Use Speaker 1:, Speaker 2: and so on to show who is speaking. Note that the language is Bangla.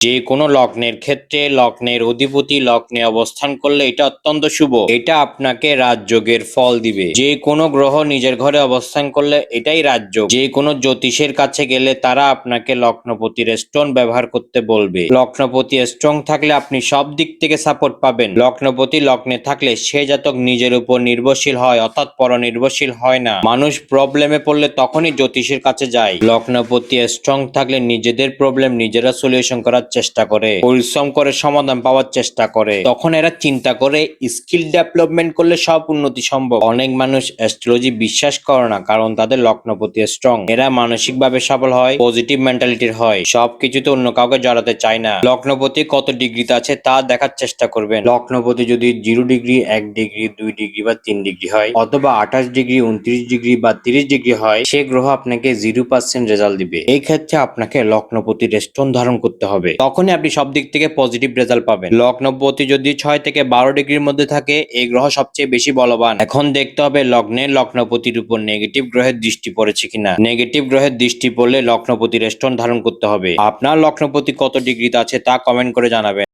Speaker 1: যে কোনো লগ্নের ক্ষেত্রে লগ্নের অধিপতি লগ্নে অবস্থান করলে এটা অত্যন্ত শুভ। এটা আপনাকে রাজযোগের ফল দিবে। যে কোনো গ্রহ নিজের ঘরে অবস্থান করলে এটাই রাজযোগ। যে কোনো জ্যোতিষের কাছে গেলে তারা আপনাকে লগ্নপতির স্টোন ব্যবহার করতে বলবে। লগ্নপতি স্ট্রং থাকলে আপনি সব দিক থেকে সাপোর্ট পাবেন। লগ্নপতি লগ্নে থাকলে সে জাতক নিজের উপর নির্ভরশীল হয়, অর্থাৎ পরনির্ভরশীল হয় না। মানুষ প্রবলেমে পড়লে তখনই জ্যোতিষের কাছে যায়। লগ্নপতি স্ট্রং থাকলে নিজেদের প্রবলেম নিজেরা সলিউশন করার চেষ্টা করে, পরিশ্রম করে সমাধান পাওয়ার চেষ্টা করে। তখন এরা চিন্তা করে স্কিল ডেভেলপমেন্ট করলে সব উন্নতি সম্ভব। অনেক মানুষ অ্যাস্ট্রোলজি বিশ্বাস করে না কারণ তাদের লগ্নপতি স্ট্রং। এরা মানসিকভাবে সফল হয়, পজিটিভ মেন্টালিটির হয়, সবকিছুতে অন্য কাউকে জড়াতে চায় না। লগ্নপতি কত ডিগ্রিতে আছে তা দেখার চেষ্টা করবেন। লগ্নপতি যদি 0 ডিগ্রি, 1 ডিগ্রি, 2 ডিগ্রি বা 3 ডিগ্রি হয়, অথবা 28 ডিগ্রি, 29 ডিগ্রি বা 30 ডিগ্রি হয়, সে গ্রহ আপনাকে 0% রেজাল্ট দিবে। এই ক্ষেত্রে আপনাকে লগ্নপতির স্টোন ধারণ করতে হবে, তখনই আপনি সব দিক থেকে পজিটিভ রেজাল্ট পাবেন। লগ্নপতি যদি 6 থেকে 12 ডিগ্রির মধ্যে থাকে, এই গ্রহ সবচেয়ে বেশি বলবান। এখন দেখতে হবে লগ্নে লগ্নপতির উপর নেগেটিভ গ্রহের দৃষ্টি পড়েছে কিনা। নেগেটিভ গ্রহের দৃষ্টি পড়লে লগ্নপতির স্টোন ধারণ করতে হবে। আপনার লগ্নপতি কত ডিগ্রিতে আছে তা কমেন্ট করে জানাবেন।